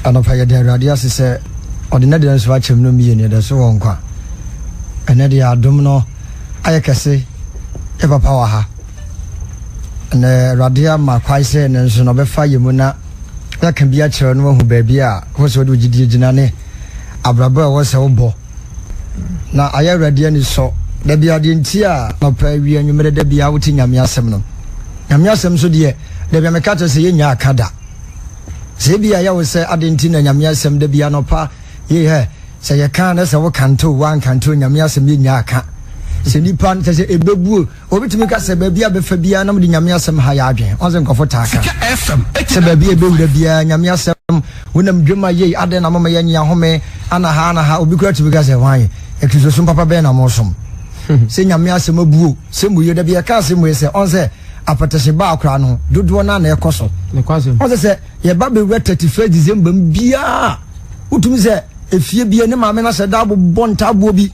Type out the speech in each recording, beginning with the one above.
Anopa ya de radio se ordinary dance wa chem no mi ne de so won kwa ene de adom no ayekese e papa wa ha ne radio ma kwai se ne nso no be fa yemu na ya kan bia kire no hu ba bia ho so de gidi gina ne abraba wo se wo bo na aya radio ni so da bia de nti a no pa wi anwumere da bia wo ti nyame asem no nyame asem so de da bia me ka to se ye nya akada se bia ya wo se adenti na nyame asem da bia no pa ye he se ye kan na se wo kanto wan kanto nyame asem ye nya aka se ni pan se ebebu obitimi ka se ba bia be fa bia na mo de nyame asem ha ya adwen on se nkofo taka se ba bia be wura bia nyame asem wonam dwuma ye ade na mama ye nya home ana ha obi kura timi ka se wan ekristo sum papa be na mo som se nyame asem abuo se mu ye da bia ka se mu se on se apatese ba akra no dodo na na ekoso ne kwase on se ye ba be 31 December bia utumi se efie bia ne maame na se da bonta abo bi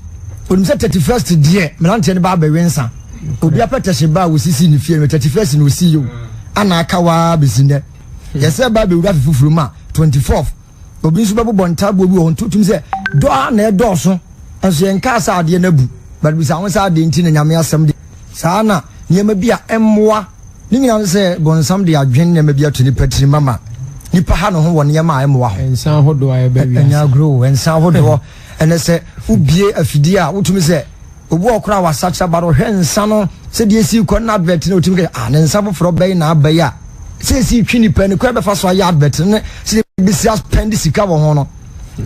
onum se 31st die menante ne ba wensa obi apatese ba wo sisi ne fie 31st no si yo ana aka wa besinde ye se ba be wura fufuru ma 24th obi nso ba bonta abo bi on tutum se do na e do so enso en ka sa ade na bu but bi sa won sa ade nti na nyame asem de sa na niema bia emmoa ni nyina se bonsam de adwen niema bia to ni patiri mama nipa ha no ho won niema emmoa ho ensan hodo aye ba wi enya grow ensan hodo ene se ubie afidi a wotumi se obu okra wasacha baro hwensa no se de esi ko na advert na wotumi ke ne nsa foforo bɛyi na abayi a se esi twini pa ne ko be fa so ya advert ne se bi si spend sika wo ho no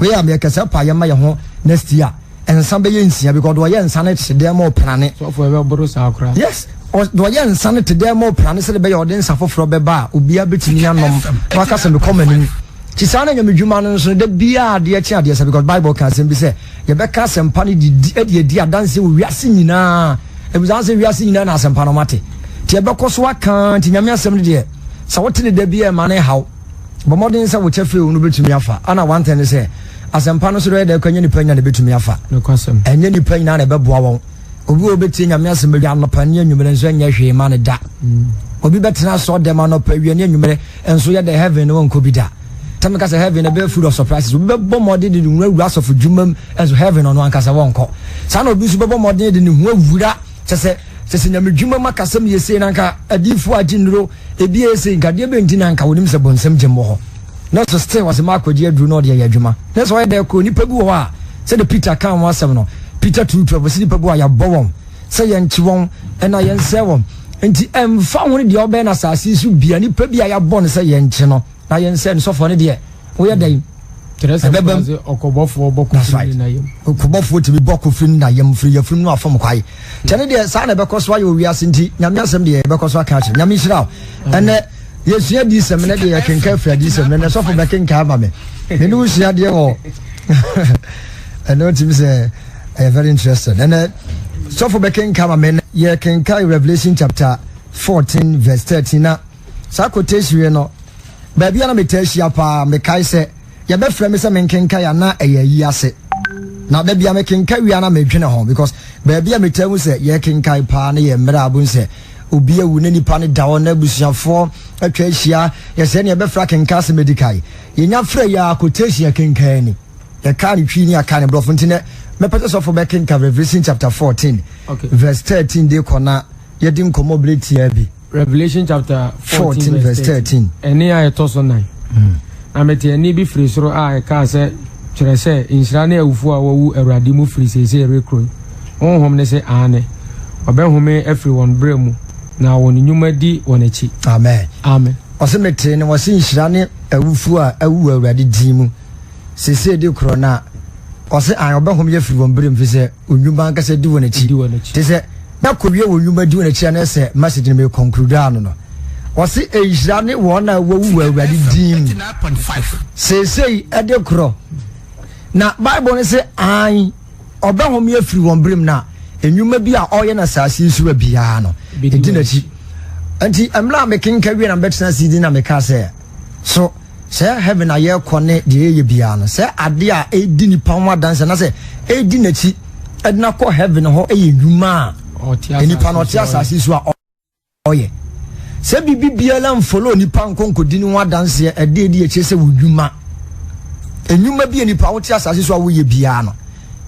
we am ye kasa pa ye ma ye ho next year ensa be ye nsia because do ye nsa na te de ma opane so for we boro sa akra yes do ye nsa na te de ma opane se be ye ode nsa foforo be ba obi abetimi anom waka se me comment ti sana nyame dwuma no so de bia de chi ade se because Bible can say be say ye be ka sempa ne di adanse wo wiase nyina e bi se wiase nyina na sempa no mate ti e be koso aka ti nyame asem de sa wote ne de bia ma ne haw bo modern se wo chefe wo no betumi afa ana one thing say asempa no so de kwanya ni panya ne betumi afa no kwasem enye ni panya na be boa won obi obeti nyame asem be anɔpa ne anwumere nso anya hwe ma ne da obi betena so de ma anɔpa wi ne anwumere enso ye the heaven won ko bi da tamika say heaven be full of surprises obi be bɔ modern de nwura of dwumam enso heaven no ankasa won ko sa na obi so be bɔ modern de ne hu awura sese nyame dwuma makasem yese nanka adifu aginro ebi ese nkade be ntina nka wonim se bonsam gyemmo ho na so still was makodi adru no de yadwuma na so de ko nipa bi ho a se de Peter kan wasem no Peter 2:12 se nipa bi a ya bɔwom se ye nchi won na ye nse won enti emfa ho de obe na sase su bia nipa bi a ya bɔ no se ye nchi no na ye nse no so fo ne de wo ye dai Teresa baze okobofo bokufiri na yem okobofo tibi bokufiri na yem firi yafiri no afom kwai tene de sa na bekoso ayo wiase nti nyame asem de bekoso aka ache nyame hira ene yesua di sem ne de yakenka fira di sem ne so fo bekenka ama me ne no hia de wo and what you say very interesting and so fo bekenka ama me yakenka Revelation chapter 14 verse 13 na sa quotation no ba bia na metashia pa me kai se ya be frɛ me se menkenka ya na eyayi ase na ba bia mekenka wi na medwene ho because ba bia metamu se ye kenkai pa na ye mra abun se obi awu na nipa ne dawo na busuafo atwa ahia ye se ne be fra kenka se medikai ye nya fra ya quotation kenkan ni ye ka ni twi ni aka ne brofo ntine me pete so for be kenka Revelation chapter 14 verse 13 de kona ye din komobility abi Revelation chapter 14 verse 13 eni aye to so 9 amete ani bi firi soro a ka se kyerɛ sɛ inhyira ne awufo a wawu awurade mu firi sese rekro honhom ne se ane ɔbɛhome afiri wɔn brɛ mu na wɔn nnwuma di wɔn akyi amen ɔse mete ne wɔse inhyira ne awufo a awu awurade din mu sese de kro na ɔse an ɔbɛhome afiri wɔn brɛ mu fi sɛ onnwuma nkasa di wɔn akyi te sɛ na kɔwie wɔn nnwuma di wɔn akyi na sɛ message ne me conclude ano no wasi eishira ne wona wawu awurade dim 99.5 sesei ede kro na Bible ne se an obahom ye firi won brim na enwuma bi a oye na sase su bia no edinachi anti amla mekenka wi na betena sidi na meka se so se heaven aye kone de ye bia no se ade a edi nipa ho adanse na se edinachi edna ko heaven ho eye nwuma a nipa no tia sase su a oye se bibi biala mfolo nipa nkonkodi ni wadanse ede edi eche se wudwuma enwuma bi enipa wote asase so awo ye bia no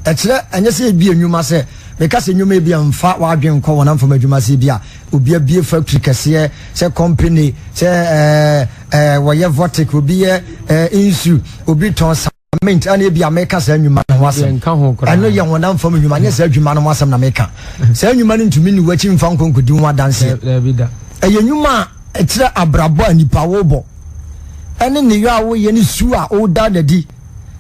ekire enye se bi enwuma se because enwuma bi amfa wadwen kɔ wona mfam adwuma se bia obi abie factory kese se company se woye votic obi insu obi ton cement ani bia meka se enwuma no wasem eno ye wona mfam enwuma nye se adwuma no wasem na meka se enwuma no ntumi ni wachi mfa nkonkodi ho adanse enwuma ekire abrabo anipa wo bo ene ne yo awo ye ni su a o da dadi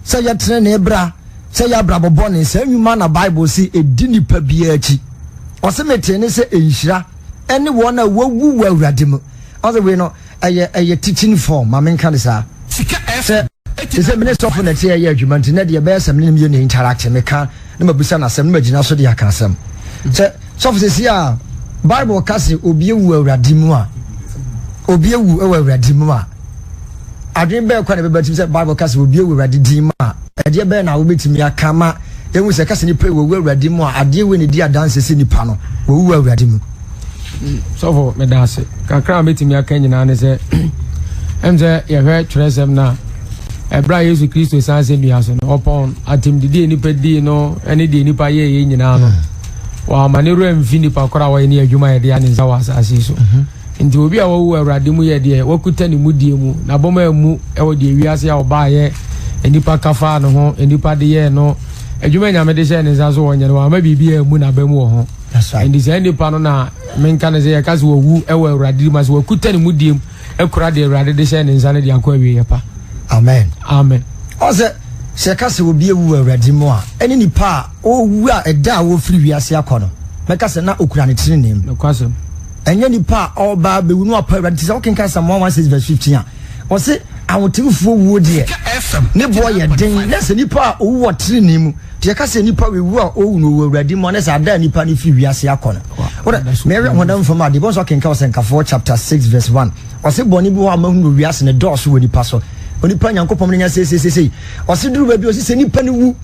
se ye tene ne bra se ya brabo bone se nwuma na bible si edi nipa bia achi o se mete ne se enhira ene wo na wawu wa awurade mu o se we no eye teaching form ma men kan sa se minister of na tie ye adwuma nti na de be asem ne me ne interact me kan na mabusa na asem na magina so de aka asem se so for se ya bible kasi obi ewu awurade mu a obi ewu awurade mu a adwen be kwa na be batim se bible kasi obi ewu awurade din mu a ade be na wo betimi akama ewu se kasi ni pe wo awurade mu a ade we ne di adanse se nipa no wo wu awurade mu so for me da se kakra betimi aka nyina ne se emze ye hwe tresem na ebra Yesu Kristo sanse nua so no upon atim didi nipa di no ene di nipa ye nyina no wa manero emfi nipa kora wa ni adwuma ye de ane nza wa asase so nti obi a wo awurade mu ye de wakuta ni mu die mu na boma mu e wo de wiase a oba ye enipa kafa no ho enipa de ye no adwuma nyame de she ne nza so wonye no wa ma bibia mu na ba mu wo ho ndi se enipa no na menka ne se ye kaso wu e wo awurade mu so wakuta ni mu die mu e kura de awurade de she ne nza ne de akwa wie ye pa amen amen ose se kaso obi ewu awurade mu a eni nipa o wu a eda wo firi wiase akono meka se na okura ne tiri nim no kwasem enye nipa oba be wunu apa awurade se okenka Psalm 1:6 a ose awotimfo wuo de ne boy ye den na se nipa o wo tiri nim de ka se nipa we wu a o wu no awurade mu na se ada nipa ne firi wiase akono ora me honam from ade bon so kenka osenka 4 chapter 6:1 ose boni bi wo amahunu wiase ne dɔɔso wɔ nipa so onipa nyankopɔm nya sei ɔse duru ba bi ɔse se nipa ne wu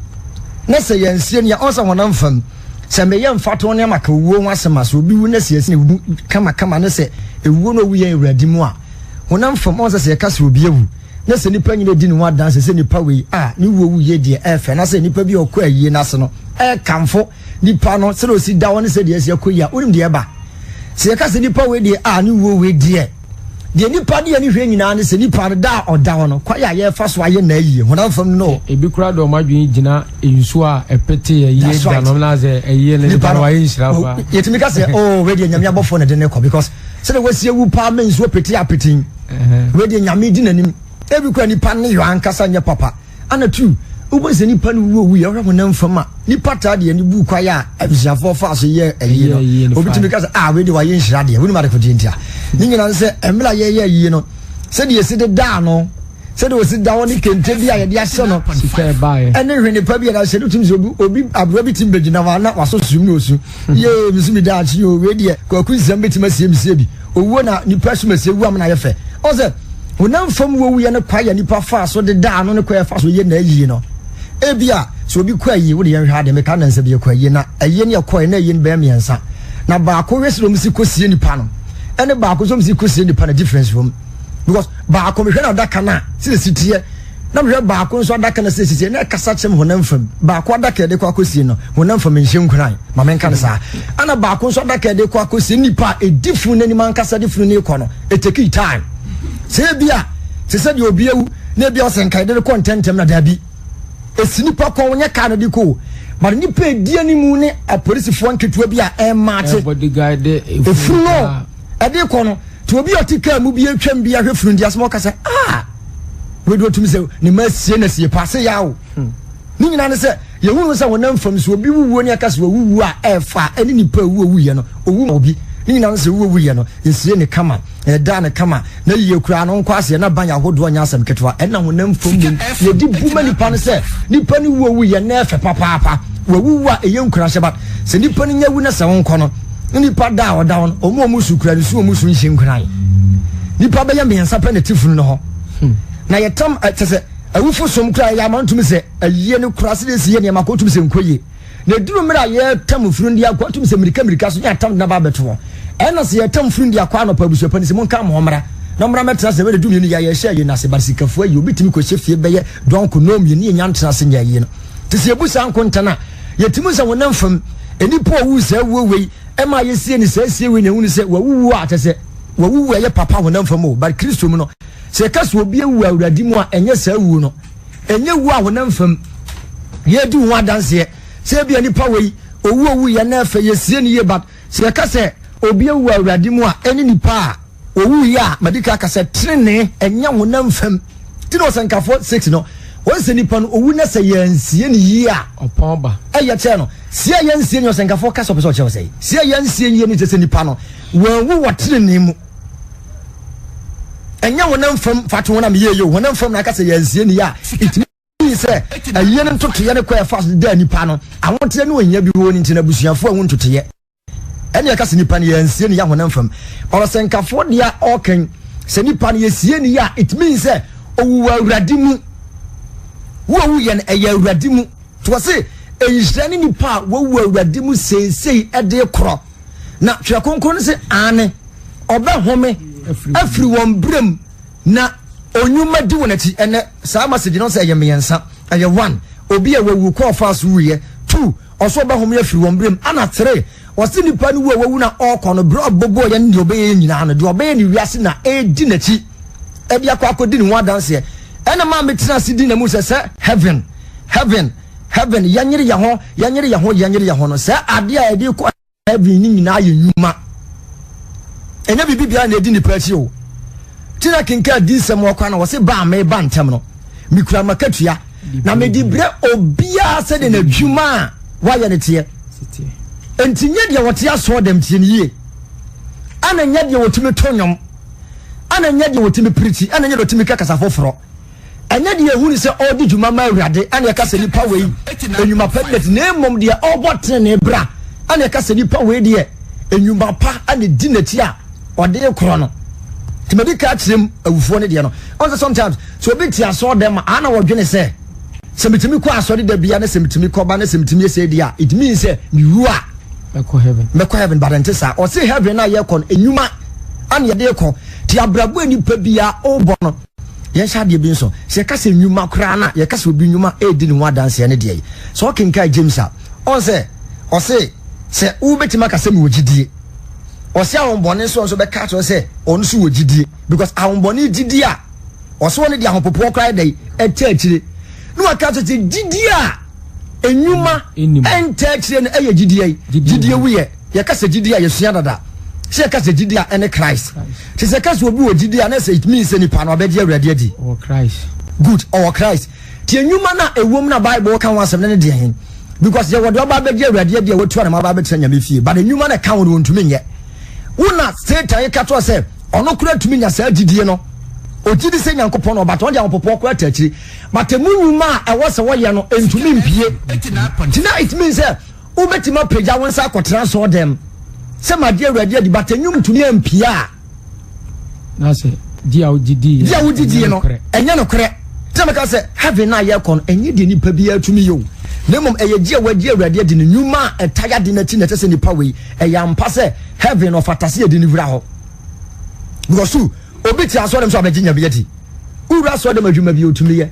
na se yansie ne ɔsa honam fam se me yɛ mfato ne maka wuo wasema so obi wu na se yɛse ne kama ne se ewuo no wu yɛ awurade mu a honam fam ɔsa se yɛka se obi ewu na se nipa nyina di ne wa dan se nipa we a ne wu yɛ de ɛfɛ na se nipa bi ɔkɔ ayie na se no kamfo nipa no se osi da won se de yɛse akɔ yia onim de ɛba se yɛka se nipa we de a ne wu we de de nipa de ani hwe nyina ne se nipa da oda no kwa ya fa so aye na ayie honam fam no ebi kura do madwen gina ensu a epete ye da no na ze ayie ne nipa wa yin shirafa yetimi ka se oh we de nyame abofo ne de ne ko because se de wasie wu pa men so pete apetin we de nyame di nanim ebi kura nipa ne yo ankasa nya papa ana tu ubo se nipa ne wu ye honam fam a nipa ta de ani bu kwa ya abisiafo fa so ye ayie no obi timi ka se we de wa yin shira de we ni ma de ko di ntia ni nyina se emla ye yi no se de yesi de da no se de osi da woni kente bi a ye de ahye no sika ba ye ene hwe ne pa bi na se de tumi obi abro bi tim begina wa na waso sum no osu ye misumi da achi o we de ko kunzam betima sie bi owuo na nipa sum sie wu am na ye fe o se honam fam wo ye ne kwa ye nipa fa so de da no ne kwa fa so ye na yi no ebia so obi kwa yi wo de ye hwa de me ka na nsa bi kwa yi na aye ne kwa na yi ne ba miensa na ba ko wesiro msi ko sie nipa no ene ba ko so msi ko sie nipa na difference from because ba ko me hwe na daka na sitie na me hwe ba ko so daka na sitie na kasa chem honam fam ba ko daka de ko sie no honam fam nhye nkuran ma men ka sa ana ba ko so daka de ko sie nipa edifu na ni man kasa difu ni ko no it take time se bia se se de obi ewu na bia osenkai de contentem na dabi esinipa ko wonya ka no di ko ma nipa edi animu ne apolisifo nketua bi a emate bodyguard efuno ade ko no to obi otika mu bi atwam bi ahwe funu dia smo kasa we do tumi se ne ma sie na sie passe yawo ni nyina ne se ye hu se wonam fam so obi wuwo ne akasa wuwu a efa eni nipa wuwu ye no owu obi ni nyina ne se wuwu ye no esie ne kama da ne kama na ye kura no nkwa ase na banya hodo nya asem ketwa ena wonam fam ni ye di buma nipa ne se nipa ni wuwu ye na efe papa wuwu a eye nkura hye ba se nipa ni nyawu na se wonko no nipa da oda no omo sukura ni su omo su nhye nkran nipa be ya mensa pe ne tifunu no ho na yetam tese awufo som kura ya mantum se aye ne kura se sie ne makotum se nkoye na duru mira ye tam furu ndi akwa tum se mirika so ya tam na ba beto ena se ye tam furu ndi akwa no pa buso pa ni se mon ka mo mra na mra metra se we du mi ya ye hye ye na se basikafo ayi obitimi ko hye fie beye donko no mi ni nya ntra se nya yi no te se ebusa nkontana yetimu se wonam fam enipo wu se wowei ema ye sie ni se sie we nya hunu se wawu a te se wawu ye papa wonam fam o but Kristo mu no se ka so obi ewu awuradi mu a enye sa wu no enye wu a wonam fam ye di hu adanse se bia nipa wei owu ye na afa ye sie ni ye but se ka se obi ewu awuradi mu a eni nipa a owu ya madika ka se trene enye wonam fam ti no sankafo 6 no won se nipa no owu na se ye ansie ni yi a opon ba eye che no se ye ansie ni sankafo ka so pe so che se se ye ansie ni ni se nipa no wanwu wo trene mu enye wonam fam fatu wona me ye yo wonam fam na ka se ye ansie ni ya it means say aye no ntoto ye ne kwa fast da nipa no awote ne onya bi wo ni ntina busuafo awu ntoto ye ene ka se nipa ne ye ansie ni ya wonam fam oro sankafo dia oken se nipa ne ye sie ni ya it means say owu awurade mu wo ye eye awurade mu to se eyisra ni nipa wo awurade mu sensei ede kro na twa konkon se ane oba home afri won brem na onyuma di wonati ene sa message no say ye meyensa eye 1 obi a wawu ko fast wuye 2 oso oba home afri won brem ana 3 wose nipa no wawu na okono bro bobo ye ndi obeye nyina no de obeye ni wiase na edi nachi edi akodi ni ho adanse ene ma metina sidi na mu se heaven yanyere ya ho no se ade a edi ko heaven ni nyina ye nyuma enya bibi bia na edi ni prachi o tina kinka di sem okwa na wose ba me ba ntem no mikura makatua na me di bre obia se de na dwuma wa ye ne tie entinye de wote aso dem tie ne yie ana nya de wotumi tonyom ana nya de wotumi priti ana nya de wotumi kakasa foforo anya de ehunu se odi dwuma ma awurade ana yakasa nipa wei enyuma permanent na emom de obotre ne bra ana yakasa nipa wei de enyuma pa ana di nati a ode ekro no timedi ka kyerem awufo ne de no also sometimes so obi ti aso dem ana wodwene se semitimi ko aso de bia na semitimi ko ba na semitimi ese dia it means say you are meko heaven but ntesa o say heaven na ye kon enyuma ana ye de ko ti abrabo enipa bia obo no ye sha de bi nso se ka se enyuma kra na ye ka se obi enyuma e di ni ho adanse ne de so kinka James a on say o say se u betima ka se mi wogidie o say awonbone so be ka to say on so wogidie because awonbone didi a o so ne de ahopopo kra dai eta akire no aka to say didi a enyuma enta akire na eye gidie wiye ye ka se gidie a ye sua dada se ka se gidie a ene Christ se ka se obi wo gidie a na say it means any pa no obedi awurade adi or Christ good or Christ ti enyuma na ewom na Bible kan wasem ne de hen because ye wode oba bedi awurade adi a wotu na ma ba betra nyame fie but enyuma na kan wo ntumi nye una Satan ye ka to say ono kura tumi nya sa gidie no ogidi se nyankopon no but on de ampopo kura takiri but emunyuma a ewo se wo ye no entumi mpie tina it means say ubetima peja won sa akotra so dem se ma de awurade adi but enyum tumi ampia na se dia ogidi no enye no kore tell me ka say heaven na ye kon enye de nipa bia tumi yo nemom eye dia wadi awurade adi ne nyuma etaya de na ti na tese nipa we eya mpa se heaven of atase adi ni wura ho because obi ti aso dem so abeginya bi adi ura so dem adwuma bi otumi ye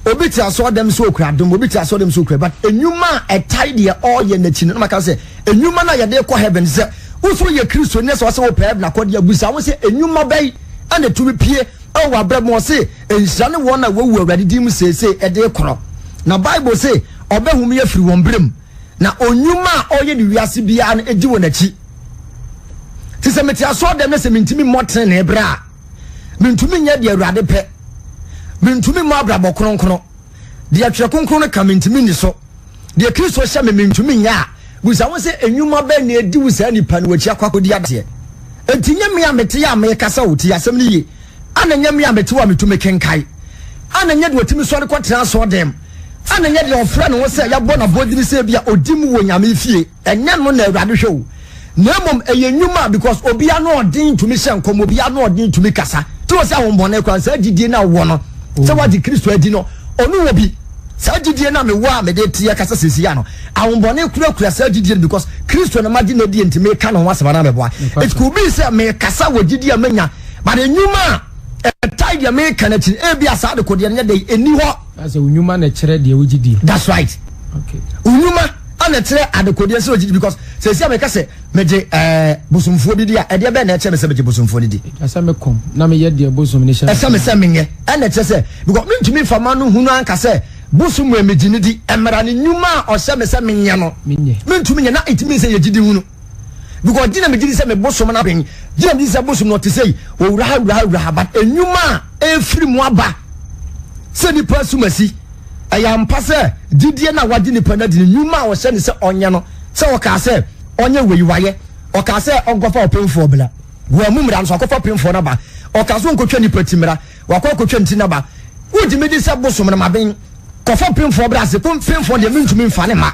obi ti aso dem so okura dom obi ti aso dem so okura but enyuma etai de all ye na chi no maka say enyuma na ye de ko heaven se uso ye Kristo ne so wo pe na kodi abusa wo se enyuma bai ana tumi pie o wa bra mo se enhia ne won na wawu awurade dim sese e de koro na Bible say obehum ye firi won brem na onyuma oye de wiase bia na egi won achi ti se meti aso dem na se mintimi moten na ebra mintumi nya de awurade pe mintumi mo abrabo kronkron de atwe kronkron no ka mintimi ni so de Kristo hye me mintumi nya busa won se enyuma ba na edi wusa nipa na wachi akwakodi ade entinya me amete ya me kasa wuti asem ni ye ananya me amete wa mitumi kenkai ananya de watimi so de kwatra so dem ananya de ofra no se ya bo na bodiri se bia odimu wo nyame fie enya no na awurade hwew nemom eyenyuma because obia no odin tumi hye nkom obia no odin tumi kasa to se ahonbone kwa sa didie na wo no se wa di Kristo adi no onu obi sa didie na me wa me de tie kasa sesi ano ahonbone kura sa didie because Kristo na magi na di ntime ka no wasaba na meboa it could be say me kasa wo didie amanya but enyuma tie the American e bi asa de kode ne dey eni ho as enyuma na kire de ogidi that's right okay enyuma ana kire adekode se ogidi because say say me ka say meje bosomfo bi dia e de be na kire me say meje bosomfo ni di asa me kom na me ye de bosom ni sha asa me say me ye ana kire say because me ntumi fama no hunu anka say bosom we meji ni di emra ni nyuma o say me say me nye no me ntumi nye na it means say ye gidi hunu because dina me gidi say me bosom na ben dina me say bosom no te say o ra but enyuma efiri mu aba se ni pasumasi ayampa se didie na wadi ni pana di nyuma o se ni se onye no se o ka se onye weyiwaye o ka se ogofa opemfo bla wo mumra nso ogofa opemfo na ba o ka so nkotwa ni patimra wakokotwa nti na ba wodi me di se bosom na maben kofa opemfo bla se opemfo de mentumi mfa ne ma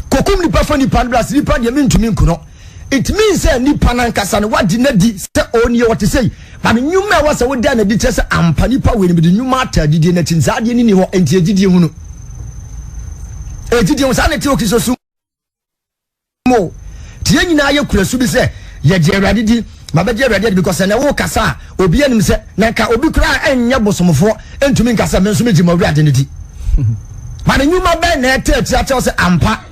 kokum ni pafa ni pan bla se ni pan de mentumi nkuno. It means say nipa nankasa ne wadi na di say oni what say but nyuma wa say wodi na di say ampa nipa we ni bi nyuma atadidi na tin sa de ni ho enti agidie hu no agidie sa na ti okiso su mo tie nyina ye kurasu bi say ye je awrade di ma be je awrade because na wo kasa obi anim say na ka obi kura enya bosomfo entumi nkasa menso meji ma awrade ne di but nyuma be na ete ati say ampa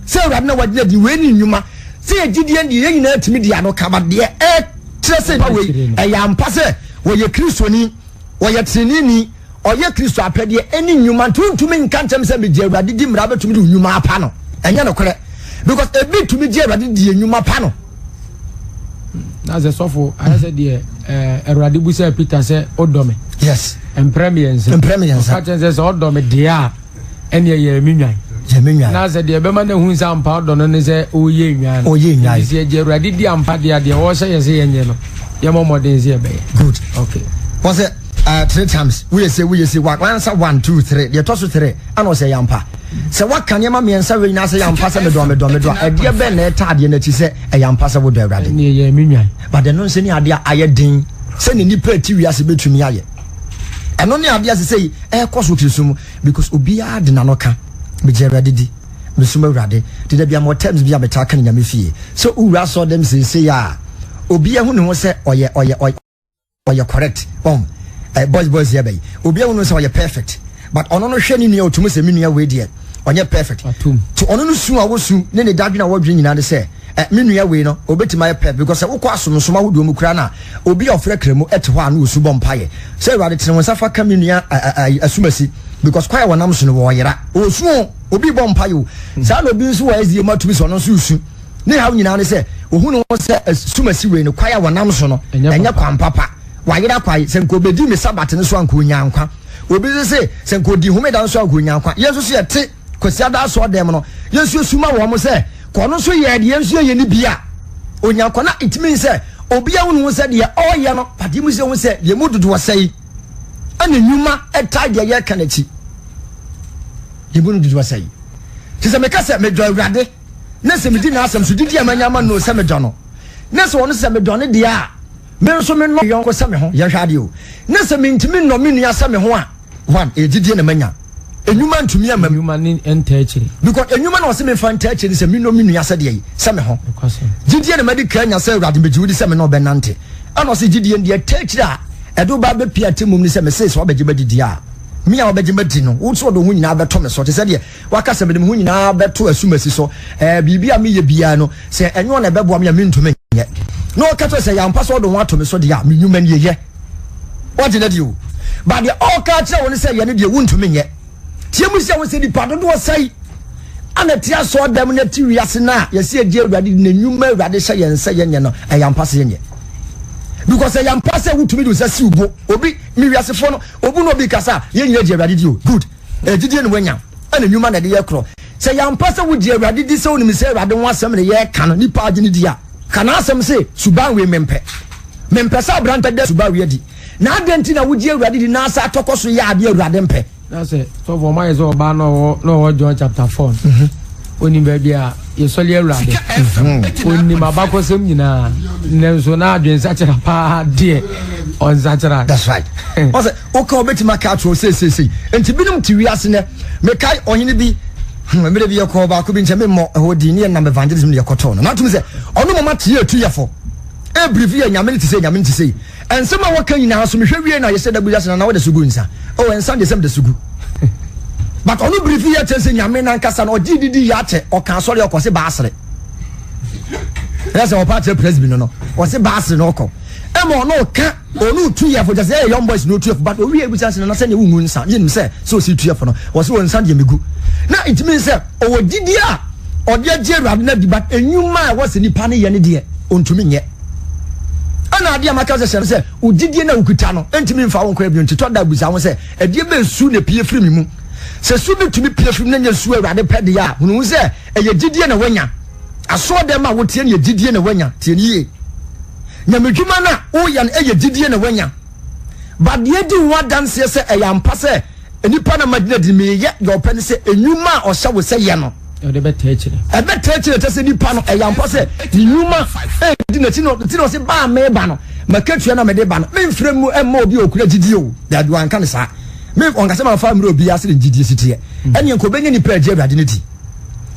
say awrade na wadi na di we ni nyuma say agidie ndi ye nyina atimi dia no kaba de tire say ba we yampa say wo ye kristoni wo ye tinini o ye kristo apede eni nyuma tuntumi nka ntem say me je awrade di mra betumi di nyuma apa no enya no kore because ebi tumi je awrade di nyuma pa no na ze sofo I said the awrade bu say Peter say odome yes empremiense ka chen say odome dia eni ye minwan na se de be ma na hu sampa do no ne se oye nwan se je awrade di ampa de ade wo se ye se ye nye no ye momodin se be good okay was it 3 times we say what answer 1 2 3 the toss 3 and was say yampa se what can yama miensa we na say yampa se me do e de be na etade na ti se yampa se wo do awrade ne ye minwan but the no se ni ade aye din se ni nipa ti wi ase betumi aye eno ni ade ase say koso kisum because obi ade na no ka me je awrade di me suma awrade ti da bia mo terms bia beta kan nyame fie so ura so dem say ya obi ahu ne ho se oye correct boys here bay obi ahu no se oye perfect but ono no hwe ni nua otumu se menua we de onye perfect to ono no su a wo su ne dadwe na wadwe nyina de se menua we no obetima ye perfect because wo kwa so no so ma hodo mu kura na obi ofre kremu ete ho ana osu bompaye se awrade tene wonsa fa ka menua asumasi because kwaya wanam so no wo yera osu obi bompaye o sa no bi nso wa ezie matumi so no so usu ne ha nyina ne se ohu no se asumasi we no kwaya wanam so no enya kwampapa wa yera kwai se nko bedi me sabat ne so anko nyankwa obi se nko di home dan so anko nyankwa yesu so yete kwasi da so dem no yesu suma wo mo se kono so ye de yesu ye ni bia onyankwa na it means se obi awu no se de oye no padi mu se wo se ye mududu wo sei ana nyuma eta de ye kanachi ye mududu wo sei ti se me ka se me do awrade na se me di na asem so didi amanyama no se me do no na se wono se me do ne de a me so me no yon ko se me ho ye hwade o na se me ntimi no me nua se me ho a one didi na manya enyuma ntumi amam enyuma ni entachiri because enyuma na o se me fa entachiri se me no me nua se de yi se me ho didi na medi kanya se awrade bejiwudi se me no benante ana o se didi en de entachiri a edo ba be pia temum ni se me se so obeje didi a me a obeje madi no wo so do hu nyina beto me so te se de waka se me de hu nyina beto asumasi so bibi a me ye bia no se enyo na bebo me ntumi nye no kato se yampa so do ho ato me so de a me nyuma ni ye what did you but the all culture won say ye ne de wuntumi nye tie mu sia won say di pado do say ana tia so dem na ti wiase na ye se age awrade na nyuma awrade hye ye nse ye nye no yampa se nye because yampa se wutumi do say si ubo obi mi wiase fo no obu no bi kasa ye nyina age awrade di o good didi ne wanya ana nyuma na de ye kro se yampa se wudi awrade di se onimi se awrade ho asem ne ye kan ni pa age ni di a kana asem se suban we mempe sa branta de suban we di na adenti na wudi awrade di na asa atokoso ya ade awrade mpe that's it so for my so ba no John chapter 4 oni ba bia ye soli awrade oni mabako sem nyina nenso na adwen sa chera pa de on sa chera that's right o se o ka obetima ka tro say enti binum ti wiase ne me kai ohene bi me de bi yakọ ba ko bi nche me mo hodi ne na evangelism ne yakoto no na tum se ono mama tie etu yefo brief here nyame to say and some what can you now so me hwe na yese da buja na wo de sugu nsa oh ensa de sem de sugu but onu brief here tell say nyame na nkasa na ogididi ya che o kan sori okose baasre yes o party president no o se baasre no ko emo no ka onu 2 years for just say young boys no 2 years but we ebuja na say na wungu nsa yin say so si 2 years for no o se won nsa de megu na it means say o didi a o de jeru na di but enyuma was nipa ne ye ne de ontumi nye ana ade amaka se udidie na ukuta no entimi mfa won kwa bionti to da busa won se ade be su ne pie firi mu se su bi tumi pie firi na nya su awade pede ya hunu se eye didie na wanya aso dem a wotie ne didie na wanya tie nie nyamedwuma na o ya eye didie na wanya ba de di wa danse se eye ampa se enipa na madina di me ye yo pene se enyuma o hye wo se ye no ode be teachire tese nipa no eyampo se nyuma di na ti no se ba me ba no makatua na me de ba no me mfremu emma obi okura gidie o da do anka ne sa me on ka se ma fa mre obi ase gidie sitie ene enko benye ni pa agye ne ti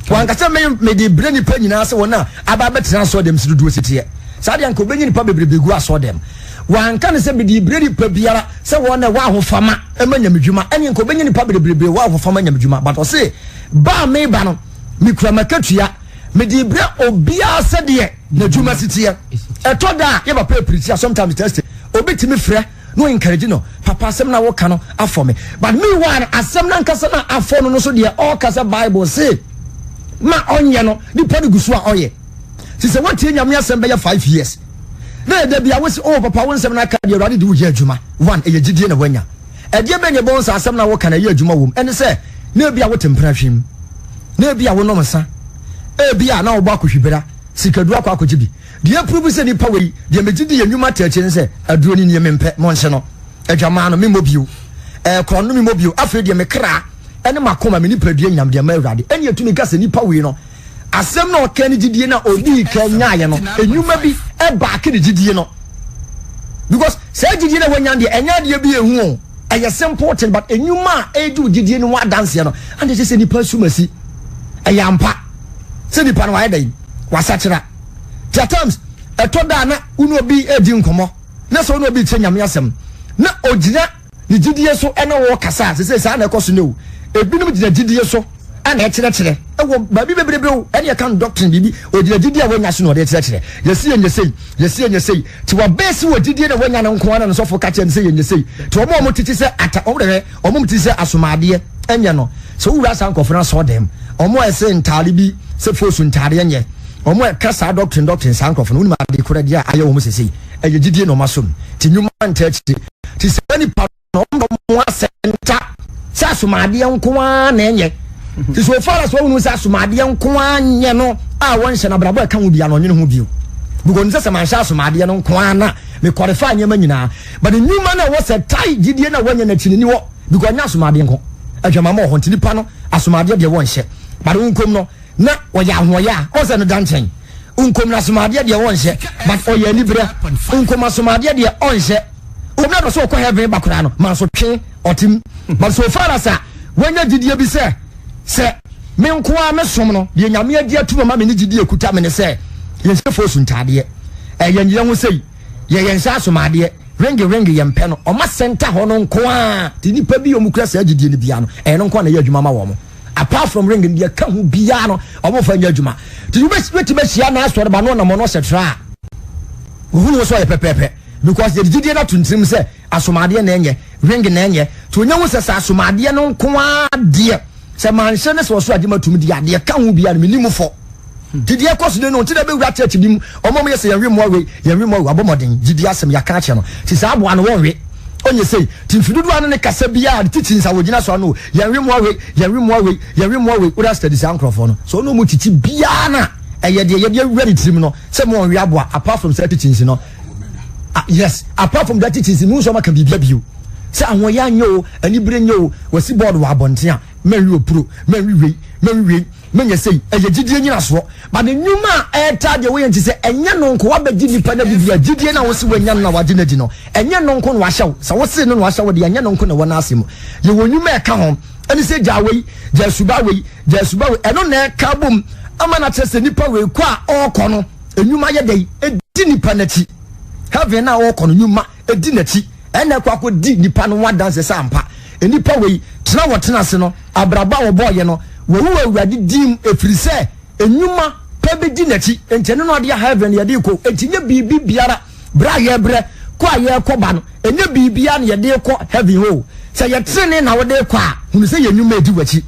wan ka se me de bre ni pa nyina se wona aba betra so dem sidudu sitie sa de enko benye ni pa bebregu aso dem wan ka ne se me de bre ni pa biara se wona wa hofama emma nyamedwuma ene enko benye ni pa bebrebe wa hofama nyamedwuma but o se ba me ba no mikura makatua me di bre obia se de na dwuma sitie eto da ye ba preach sometimes test obetimi frɛ no encourage no papa asem na wo ka no afɔ me but me one asem na nkasa na afɔ no so de all kasa bible say ma onye no ni padi gusu a oye si se watie nyame asem be 5 years na da bia wo se oh papa wo nsem na ka de awade de wo ye adwuma one eye gidie na wanya ɛdeɛ bɛ ne bon sa asem na wo ka na ye adwuma wom ɛne sɛ na bia wo tempera hwim na bia wo nom sa bia na wo ba kohwibera sikadu akwa akogibi de approve se ni power de megidi ye nwuma tachi ne se aduro ni ne mempe mo nse no adwama no memobio krono memobio afi de mekra ene makoma me ni padua nyam de ma awrade ene atumi ka se ni power no asem na oka ni gidie na odi ka nyaaye no enwuma bi ba ka ni gidie no because say gidie na wanya de enya de bi ehu o eye simple thing but enwuma edu gidie no wa dance no and they say ni pa sumasi ayampa se ni pa no ayeda yi wasachira times etoda na uno bi edi nkomo na so uno bi chenyame asem na ogina ni gidie so ene wo kasa se sa na ekoso ne o ebinim gina gidie so ana ekire kire ewo ba bi bebrebe o ene kan doctrine bibi ogina gidie wanya so no de ekire kire yesi enyesei ti wa base wo gidie na wanya na nko ana no so fo ka kire se enyesei ti omo titi se ata omo titi se asomade enye no so wura san kofra so dem omo ese ntare bi se fosu ntare enye omo kasa doctrine san kofra no ma de kora dia aye omo sesei eye gidie no masom ti nyuma ntachi ti se ni pa no mo asenta sa asomade nko ana enye ti so far as wonu sa asomade nko anye no a won hye na brabo ka hu bia no nyene hu bio because nse se man sha asomade no nko ana me qualify nyema nyina but the nyuma na wo se tai gidie na wanya na chinini wo because nya asomade nko adwama mo ho ntini pa no asomade de won hye but unkom no na oya hoya o se no danchen unkom na asomade de won hye but oya ni bre unkom asomade de on hye o na do so ko heaven bakura no man so twe otim but so far as wanya gidie bi se me nko a me som no de nyame adi atuma ma me ni gidie kuta me ne se ye se fosu ntade ye ho sei ye yensa asomade ringi yempe no o ma center ho no nko a ti nipa bi o mukura sa gidie ni bia no no nko na ye adwuma ma wo mo apart from ringi bia ka hu bia no o mo fa nya adwuma ti you be sia na asore ba no na mo no setra hu no so ye pepepe because the gidie na tuntim se asomade na enye ringi na enye to nya hu se asomade no nko a de se manhye ne so adwuma tum de ade ka hu bia no minimu fo didi ekoso de no nti da be wura church bim omom yese yenwe mo abomoden didi asem ya ka che no ti sa abo an wonwe onye sei ti fidudu an ne kasa bia titi nsa wogina so no yenwe mo we ura study sa ankrofo no so no mu titi bia na eye de wura ni tirim no se mo onwe abo apart from certain things no yes apart from that things mu so maka bibia bio se anwo ya nyo ani bre nyo wasi board wa abonten a menwi opuro menwi menye sei eye gidie nyina so ba ne nyuma eta de we nti se enye no nko wabagi nipa na bibia gidie na wo se wanya na wage na di no enye no nko no wahyew sa wo se no wahyew de enye no nko na wona asem ye wonyuma eka ho ani se jawei jasuba we eno na eka bom ama na tese nipa we kwa okọ no enyuma ye dei di nipa n'akyi heaven na wo kono nyuma edi n'akyi ene kwa ko di nipa no wa dance sa ampa enipa wei tena wo tena se no abraba wo boye no wo wu awurade dim efrise enyuma pa be di n'akyi entene no de heaven ye de ko entinye bibi biara bra ye bre ko aye ko ba no enye bibia na ye de ko heaven ho se ye trene na wo de ko a hunu se ye nyuma edi wachi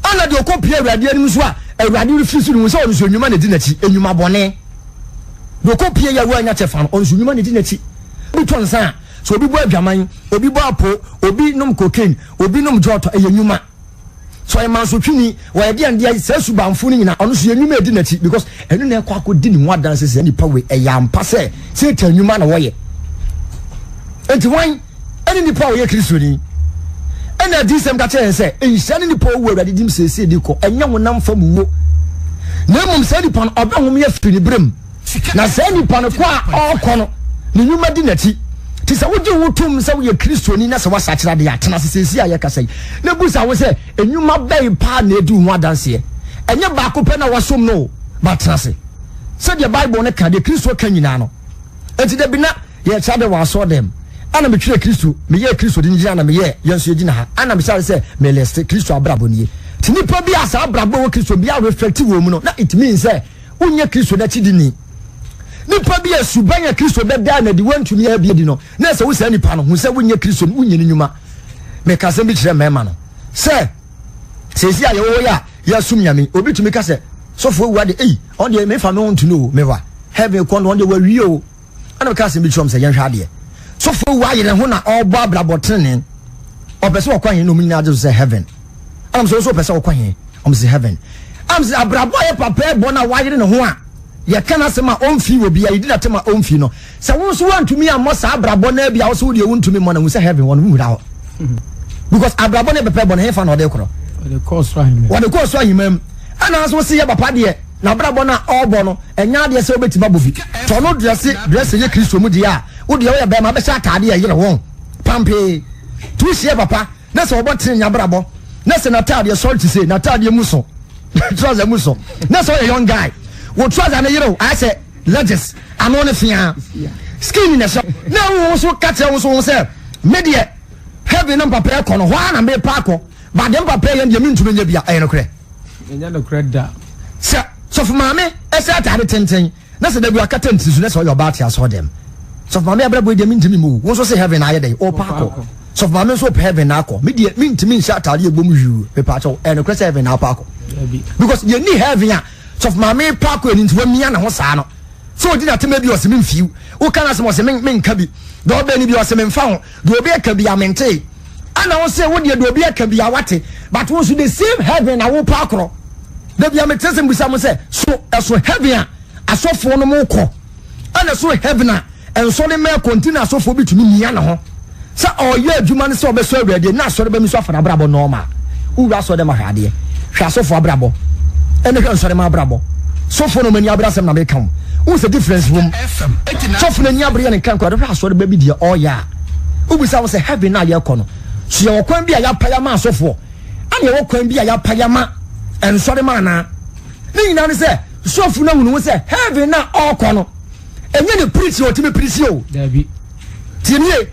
ana de ko pie awurade anim so a awurade refuse no se onu so nyuma na di n'akyi enyuma bone de ko pie ya wo anya chefa no onu so nyuma na di n'akyi bi ton san so obi bo adwaman obi bo apo obi nom cocaine obi nom joto enyuma so e man so twini wo ye de ande se subanfo ni nyina ono so enyuma edi n'akyi because enu na ekwa akodi ni ho adanse se nipa we eyampa se enyuma na wo ye enti wan eni nipa wo ye Kristo ni ena di sem ka che se enhyane nipa wo awurade dim sese di ko enya wonam fam wo na mum se nipa no obe hom ye fini brem na se nipa no kwa okono ni nyuma di n'akyi ti se woje wotum se wo ye Kristo ni na se wasakira de atena sese aye kasai na busa wo se enyuma bai pa na edi ho adanse enye ba ko pe na wasom no ba trase se the Bible ne ka de Kristo ka nyina no enti de bina ye cha de waso dem ana me twere Kristo me ye Kristo di nyina na me ye yenso yegina ha ana me sha se me leste Kristo abrabo nie ti nipa bi asa abrabo wo Kristo bi a reflect wo mu no na it means say unye Kristo na chi di ni nipa bi asubanya Kristo be da na di wantumi ya bi di no na se wo se nipa no hu se wonye Kristo unye ni nyuma me ka se bi kire mema no se si aye wo ya sum nyame obi tumi ka se sofo wu ade on de me fa me want to know me wa heaven kon on de wa wi o ana ka se bi chom se yen hwa de sofo wu aye ne ho na obo abrabotene opese wo kwan no mu nyina se heaven am so opese wo kwan am se heaven am se abrabo ye papa e bo na wa aye ne ho a ye kana se ma onfi wo bia yidi na te ma onfi no se wo so wantumi ammo sa abrabo na bia wo so de wontumi mo na wo se heaven won mu da because abrabo ne pepe bo na he fa na ode kro the course rahim ana so se ye papa de na abrabo na obo no enya de se obeti babofi to no dress ye Kristo mu de a wo de ye be ma be sha atade ye yere won pampe tu sie papa na se obo tin nya abrabo na se na atade so to say na atade mu so trouser mu so na so a young guy wo trouser na yere I say legends ano ne fia skin na so na wo so kate wo so say media heavy number pay kono ho na me pa ko ba dem papa ye ndie mintu nya bia ayi no kre nya no kre da so for mame ese atade tenten na se da bia kata ntisu na so your bat ya so dem so for mame abrabo de mintu mi mu wo so say heaven aye dey o pa ko so for mame so heaven na ko me de mintu mi sha atade egbom yu me pa cho e no kre heaven na pa ko because you need heaven ya so for mame pa ko ni ntu mi ya na ho saa no so di na tema bi o se me mfiu wo kana se mo se me nka bi do be ni bi o se me mfa ho do obi aka bi amente ana wo se wo de do obi aka bi awate but wo so the same heaven na wo pa akro da bi ametese mbusa mo se so heaven a asofo no mo ko ana so heaven a enso ne me continue asofo bi tumi nia na ho sa oye adwuma ne se obeso awurade na asore ba mi so afara brabo normal uwa so de ma hwade hwa asofo abrabo ene hwa nsore ma abrabo sofo no mani abrasem na me kan what's the difference room sofo na ni abre ne kan kwa hwa asore ba bi de oya ubusa wo se heaven na ye kono so ye kwan bi a ya paya ma asofo ani ye kwan bi a ya paya ma ensore ma na ni nyina ne se sofo na hunu se heaven na okono enye ne preach o timi preach o dabi tinie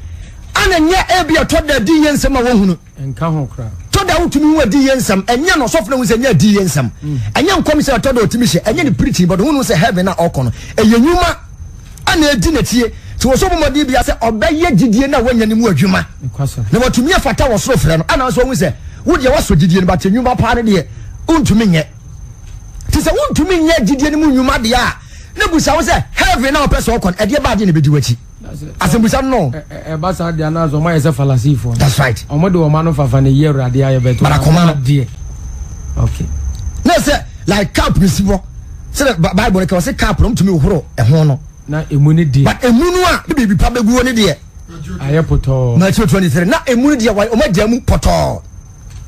ana nya ebia to da di yensem a wo hunu enka ho kra to da utumi wa di yensem enye no sofo na wo se nya di yensem enye nkom se to da utimi hye enye ne preach but hunu se heaven na okono eye nyuma ana edi na tie ti wo so bo modi bia se obaye gidie na wanya ne mu adwuma na watumi afata wo soro frɛ no ana so wo se wo de waso gidie ne but nyuma pa ne de untumi nye ti se untumi nye gidie ne mu nyuma de a na busa wo se heaven na opese okon e de ba de ne bedi wachi asembusa no e ba sa de anazo ma yese falasifo that's right omodo wo ma no fafa ne ye urade aye beto na de okay na se like cap risibo se Bible ne ka se cap no mtumi uhoro e ho no na emuni die but emunu a bibi pa beguo ne de aye poto Matthew 23 na emunu de wa o ma dia mu poto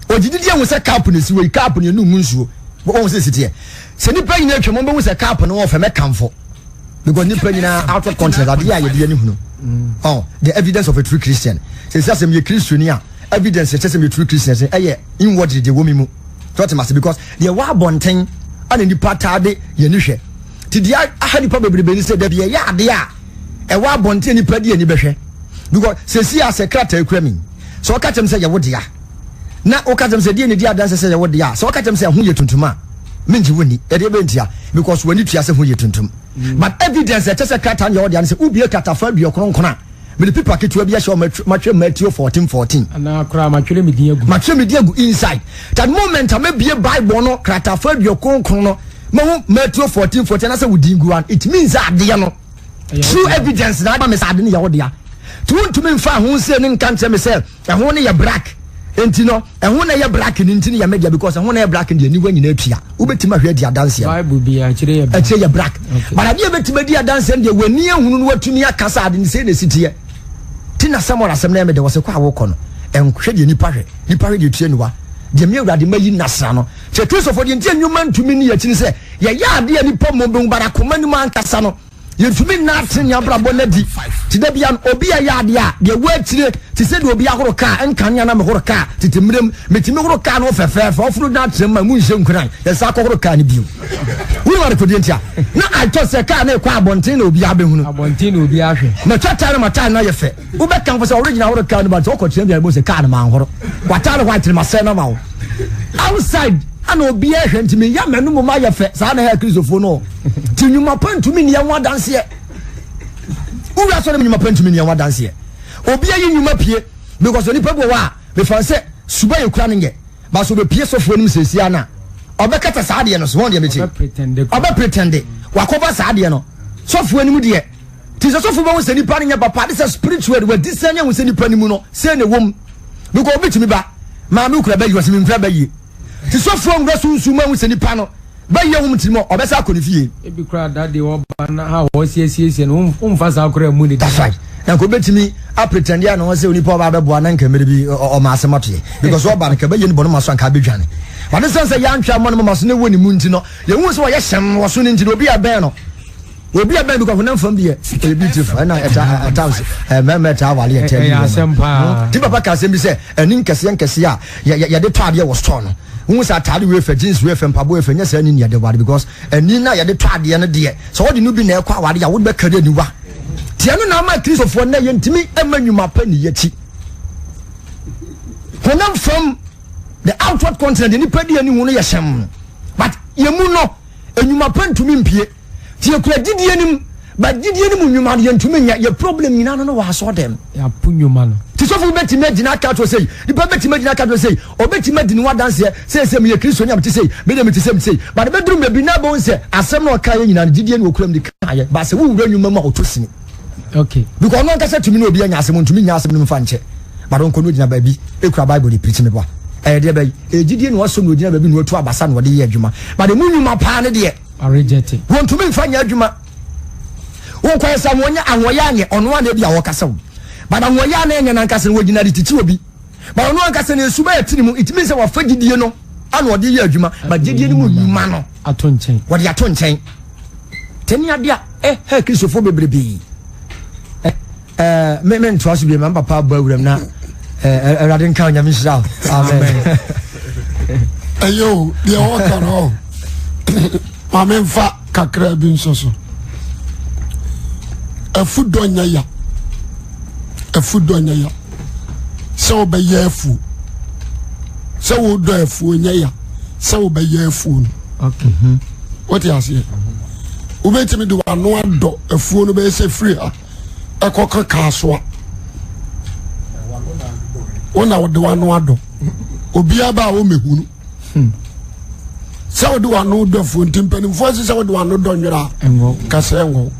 ogidi dia wo se cap ne si we cap ne nu mu nsuo wo se sitie se ni pa nyina atwa mo be wo se cap no wo fa me kamfo because ni pa nyina out of context ade ya ye de ni hunu oh the evidence of a true Christian se say me Christian a evidence say me true Christian say inwardly de wo mi mu to must because the wa bonten ana ni patade ye ni hwe ti dia aha nipa bebrebe ni say da bia ya ade a e wa bonte nipa di ani behwe because se si a secretary kura mi so o ka tem say ye wo dia na o ka tem say die ni dia dan say ye wo dia so o ka tem say ho ye tuntuma menji woni e de bentia because woni tua say ho ye tuntum but evidence e tese secretary ye wo dia say ubi katafa bi okronkona me the people ketua bi ahye matwe Matthew 14:14 ana kura matwe me dia gu inside that moment am bie Bible no katafa bi okronkon no ma Matthew 14:14 na say wudingu an it means ade no true evidence na ba me say ade ne ye wo dia to me fa ho se ne nkan tse me say e ho ne ye black enti no e ho ne ye black ni enti ne ye media because e ho ne ye black ndi ani wanyina atua ubetima hwe dia dance ya Bible bi a kire ye black but ade betima dia dance ndi wani ehunu no watumi akasa ade ne say ne sitie tina samola semna me de wo se kwa wo kono enhwe de nipa hwe de tue nuwa de me awrade mayi nasra no che Christopher de ntia nwuma ntumi ni yakini se ye ya ade ya nipa mombe bara komani man kasa no ye tumi na tenya brabo na di ti da bia obi ya ade a de wa tire ti se de obi ahoro ka enkan ya na me horo ka titimrem metimi horo ka no fefefe ofuru na trema mu nje nkuran ye sa ko horo ka ni bio wo wa ko de ntia na I thought se ka na kwa abonten na obi abehunu abonten na obi ahwe na twata na mata na ye fe wo be kan for se original horo ka no ba to ko tire bia bo se ka na man horo kwata na white ma se na ma wo outside ana obi ehwe ntimi ya menu mo ma ye fe sa na ha Christopher no ti nyuma pantumi ni ya wa danse e ura so na nyuma pantumi ni ya wa danse e obi ayi nyuma pie because oni pebo wa me fan se suba ye kura ne ba so be pie so fo nim sesia na obekata sa de no so won de me ti obe pretend wa cover sa de no so fo nim de ti so fo ba won se nipa ne papa this is spiritual we disanya won se nipa nim no se ne wom because obi timi ba ma me kura ba yi won se me mfra ba yi ti so fo ngwa sunsu ma won se nipa no ba ye won timo obesa konifie e bi kura that dey wo ba na ha wo siesie no umfa sa kura mu ni that's right na ko betimi a pretend ya no se onipa ba bebo na nka mere bi o ma asemato ye because o ba na ka ba ye ni bono maso anka bedwane but the sense ya ntwa mo no maso ne woni mu nti no ye hu se wo ye hyem wo so ne nti obi aben no obi aben because na mfam bi ye e beautiful na eta meme ta wale ye tell ya sempa ti papa ka sem bi se ani nkese a ye de tade wo store no hu se atade we fa jeans we fa mpabo we fa nya sa ni ne de wade because ani na ye de tade ne de so wo de no bi na e kwa wade ya wo be kare ni wa tiano na ma Christopher na ye ntimi emanyuma pa ni yachi honam from the outward continent ni padi ani hu no ye hyem but ye mu no enyuma pa ntumi mpie tie kura didie nim but didie nim nyuma ye ntumi nya ye problem nyina no wa so dem ya punyuma no ti so fu beti medina ka to sei di pa beti medina ka to sei obeti medina wa dance se me ye Kristo nya beti sei be dem ti sei but be drum be na bo nse asem no ka ye nyina didie ni okuram di ka ye ba se wo wura nyuma ma otosini okay because no kase tumi no obi anya asem ntumi nya asem no mfa nche but on kono gina ba bi ekura Bible di preach me bo de ba ejidie no waso no gina ba bi no otu abasa no de ye adwuma but mu nyuma pa ne de reject won tumi mfa nya adwuma won kwa sa wonya anwoya anye ono ane bia wo kase but anwoya na enya nan kase wo gina di titi obi but ono an kase ne suba yatini mu it means wa fagidie no ana ode ye adwuma but gidie no mu nyuma no ato nchen wo de ato nchen teni ade a Christopher bebrebi me ntwaso bi me papa ba wuram na erade nka nya misra amen ayo de o karo amen fa kakra bi nsoso afudo nya ya so be ye afu so wo do afu nya ya so be ye afu okay what you say wo betimi do anu ado afu no be se free ha ekoka kaswa wona wode wano ado obi aba wo mehunu se wode wano do fo ntimpani fo se wode wano do nwira enwo kasa enwo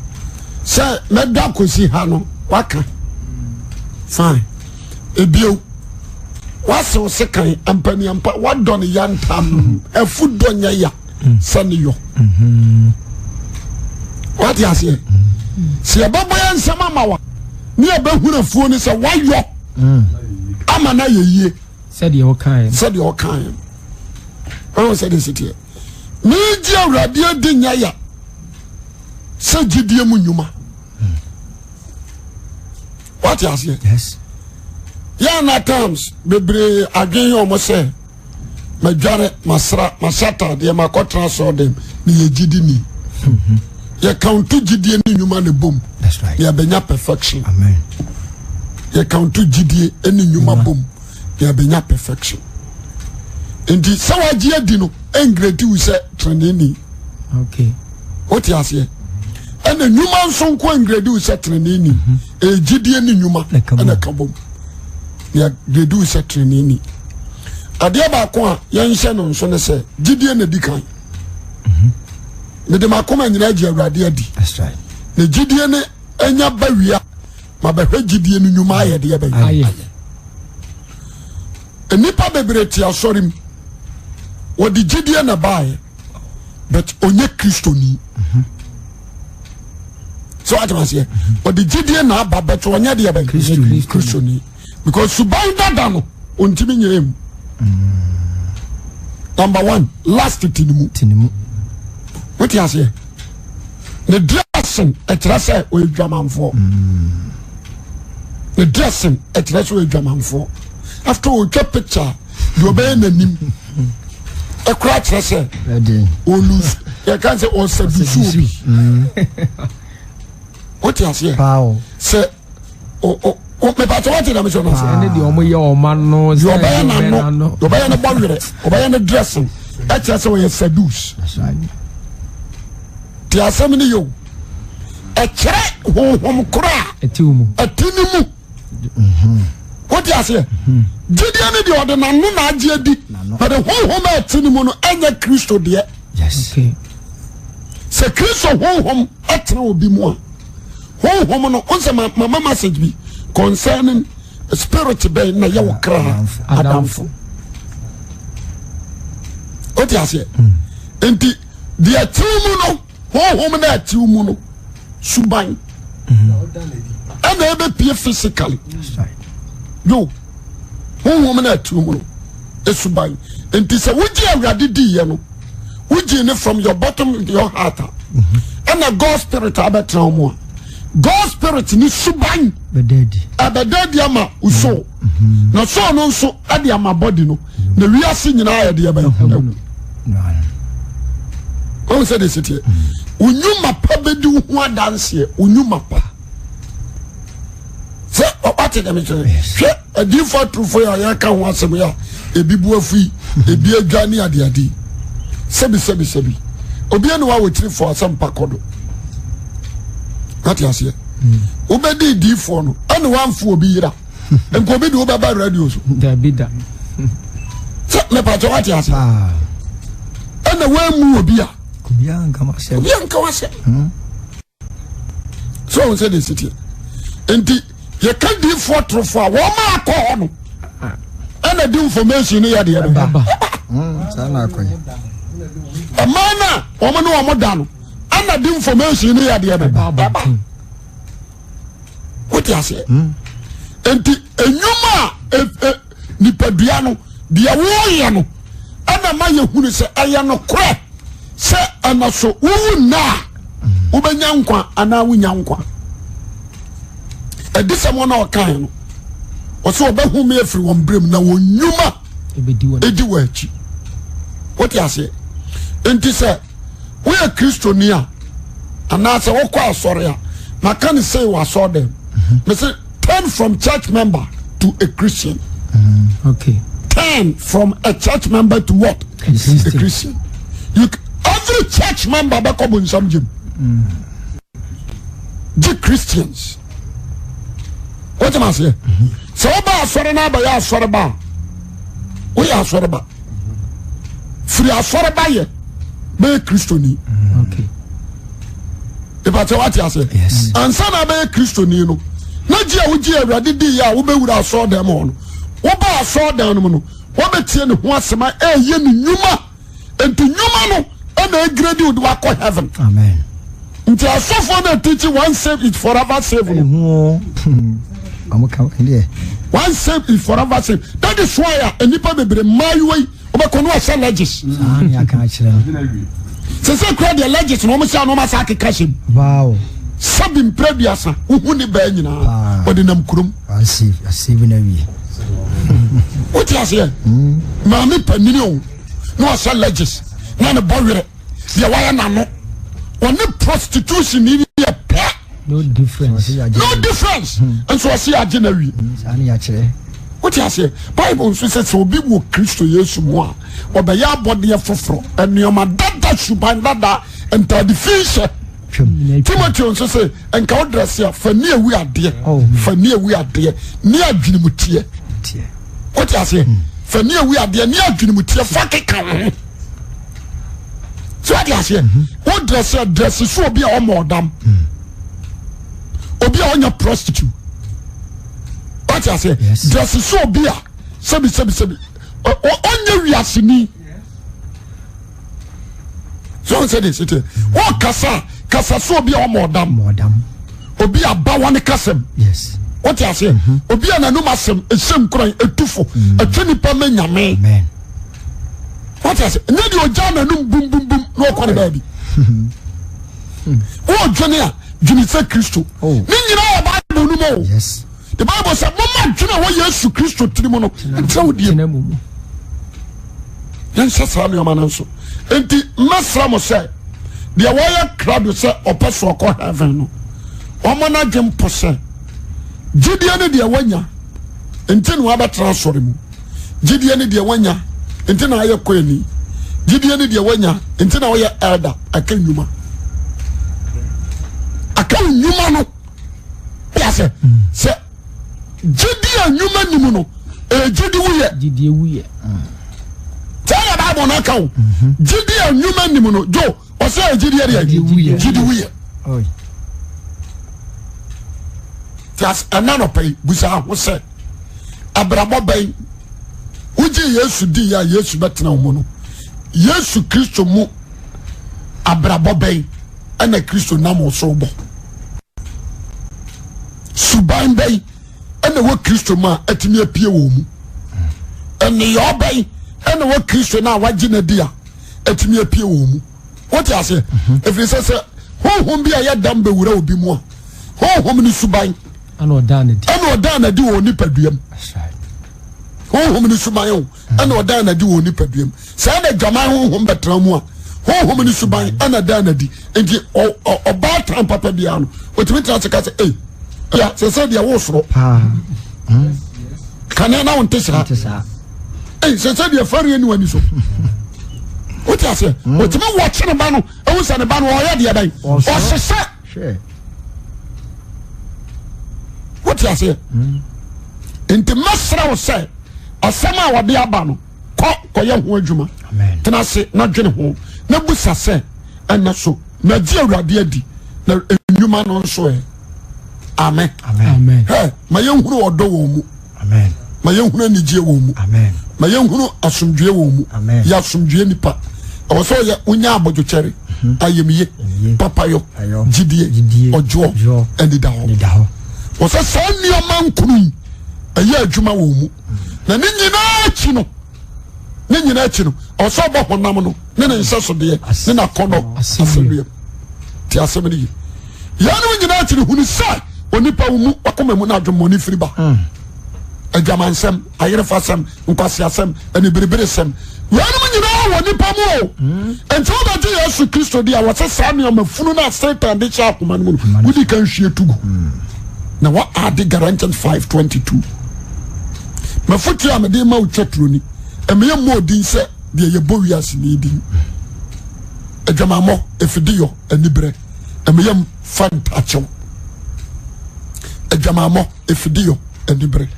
se meda kosi ha no waka fine ebio waso se kan ampani ampa wado ne yantam afudo nya ya sane yo what you say si ababo ya nsama mawa ni abahura fuo ni se wayo ama na yeye said you kind I said this here me ji awrade adinya ya se gidie mu nyuma what you say yes ya na times bebre adwen yo mo se madware masra masata de makotra so dem ni ye gidi ni ye count gidie ni nyuma ne bom. That's right. Ya benya perfection. Amen. Ye count gidie eni nyuma bom. Ya benya perfection. Enti sawa gie di no engredi wu se treneni. Okay. What you say? And the nyuma nso nko engredi wu se treneni. Gidie ni nyuma na kabom. Ya gredi wu se treneni. Ade ba ko a yen hye no nso ne se gidie na di kan. Me de makoma nyina agi awrade adi. That's right. Ne gidie ne enya bawia ma ba hwe gidie ni nyuma aye de ba. Aye. Enipa bebreti asorim. What the gidie na bae. But onye Kristoni. So what I say? What the gidie na ba but onye de ba Kristoni. Because subanda dano ontimi nyem. Number 1, last tinimu. What you say? The dressing a tresse with German for. The dressing a tresse with German for. After we get picture, you obey the name. A crutch, I say, or lose. You can't say, or said, what you say? How? Say, oh, me pato what I'm saying. And the omo man knows you obey the body, obey the dressing. That's just how you seduce. That's right. Ti asemini yo e kire honhom kura atinimu what you say gidie ne de ode nanu na age adi but the honhom atinimu no anya Kristo de. Yes. Okay. Se Kristo honhom atena obi mu a honhom no onse mama message bi concerning spirit be na ye wo kra adamfo what you say enti the atinimu no honhom na atimu no suban and ebe pie physically. Yo honhom na atimu no esuban enti se wuji awrade di ye no wuji ne from your bottom of your heart and a God spirit abetra mo God spirit ni suban bededi ama uso na so no nso ade ama body no na wiase nyina ya de ba on said this here. Unyuma pa bedi hu adanse unyuma pa. Se what dem say? Hwe adi for true for ya ka ho asem ya ebibu afi ebi adwane ade sebi obi anu wa wotiri for asem pakodo. What you say? Obedi di for no anu wanfo obi yira enko obi di obaba radio so da bida se me pa what you say? Ana wa mu obi a Bianca was so said the city. And you can't do for true for 1 man. And I do information here. The a man, woman, no more done. And I do information here. The what you say? And a Numa Nipabiano, the Awayano, and a man who say, I am no crap. Se anaso wu na ubenya nkwa ana wunya nkwa edise mo na okan no oso obehu me afiri won brem na wonyuma edi wachi what you say enti se we a Christian a ana se wokọ asore a maka ne say wa so dem me say turn from church member to a Christian. Okay. Turn from a church member to what? A Christian. Every church member back up in some gym. The Christians. What am I saying? So about Sorana by our Soraba. We are Soraba. Free our Soraba, be Christian. Okay. If I tell what you say, yes. And son of a Christian, you know. Najia Ujia, Radidia, Ube would have saw them on. What saw them on? What be ten once my yen Numa and to Numa. And they grade you to walk heaven. Amen. Until I suffer the teaching, one save is forever saved. One save is forever saved. That is why a nipper may be my way over Conway legis. Say, crowd the legis, no Masaki Kashim. Wow. Sabin Prebiasa, who need Benina, but in them Krum. I see in a way. What you say? Mammy Panino, no, I legis. None of Bowie, the wire nano. One prostitution in a pair. No difference. No difference. And so I see a generally. What you say? Bible says so be wo Christo Yesu mo a obeya body foforo enioma dada shuban dada enta the fish. Timothy nso say enka wo dress ya fa ne awi ade fa ne awi ade ne adwene mutie. What you say? Fa ne awi ade ne adwene mutie fa keka ho. So what you say? Wo dress so obi a o modam. Obi a onya prostitute. What I say? Yes. Dress so be a sebi. Onye wiasini. So say this. Oh kasa so be a modam. Obi a ba one kasem. Yes. What I say? Obi a nanu masem esem kran etufo. Atwani pa me nyame. Amen. What I say? Nyadi oja nanu bum no kwani baby. Oh Jonia, Junisa Christo. Oh. Ni nyina ba no mo. Yes. The Bible says, "Mama, do you know what Jesus Christ to mono and tell you." Then says, "I'm your man also." And the Master said, "The warrior crowd will say, or pass for heaven." Omana jam posse. Gideon the awanya. Until we have a transfer him. Gideon the awanya. Until I have queenie. Gideon the awanya. Until I have elder. I can't numa. I can't numa. Yes, sir. Jidi a nyuma nimu no jidi wuye tell the Bible na kawo jidi a nyuma nimu no jo o say jidi area jidi wuye oi that's another pay busa wo say abrabo bay uji Yesu di ya Yesu betena wo no Yesu Kristo mu abrabo bay ana Kristo nam so bo suban bay ene wo Kristo ma atimi apie wo mu ene yo bai ene wo Kristo na wagina dia atimi apie wo mu what you say if you say honhom bia ya dambe wura obi mu a honhom ni suban ana oda na di wo ni paduam honhom ni suban o ana oda na di wo ni paduam say na dwaman honhom betra mu a honhom ni suban ana da na di enti oba tram papa bia no otimi tra se ka say ya se se dia wo soro kana na wonte sa se se dia fari ani wani so what you say what me watch ne ba no e wo sa ne ba no o ya dia dan o sese what you say enti masra wo say asama wo de aba no ko ye ho adwuma amen tena se na dwene ho na busa se ena so na di awurade adi na enwuma no so amen amen hey ma yenhuru odo wo mu amen ma yenhuru anije wo mu amen ma yenhuru asomdwe wo mu amen ya asomdwe nipa o so ya unya abodwochere ayemiye papayo jidie ojo endida ho o so sanni o mankunu aye adwuma wo mu na ne nyina achi no o so bo honam no ne nseso de ne na kono asebie ti asebie ya no nyina achi no hunu sai onipa wumu akoma mu na adwomoni firi ba adwamansem ayerefasem nkwasiasem ani bereberesem wanu nyina wo nipa mu enti wo ba Yesu Kristo dia wo sesa me amafunu na Satan de cha akoma no wudi kan hwie tugu na wa ade Galatians 5:22 mafuti amede ma utwatroni emeye modin se de ye bowiase ni din adwamamo efidiyo anibere emeye fantacho adwamamo efidiyo anibere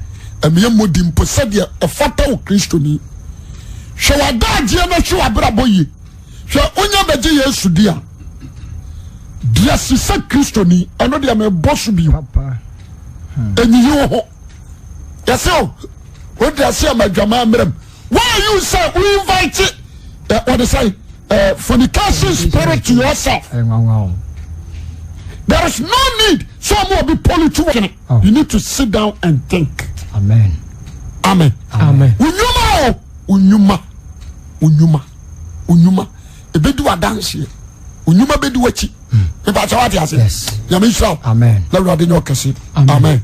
emeye modin po sadia efata o Kristo ni hwe wadaje na hwe abrabo yi hwe onya beje Yesu dia dia sisa Kristo ni eno dia me bosu bi papa enyi ho yaso what do I say my drama mrem why you say we invite what they say fornication spirit to yourself there is no need so more be political you need to sit down and think amen unyuma ebedu adanse unyuma bedu wachi e ba chawati ase ya me sha amen la wura de no kase amen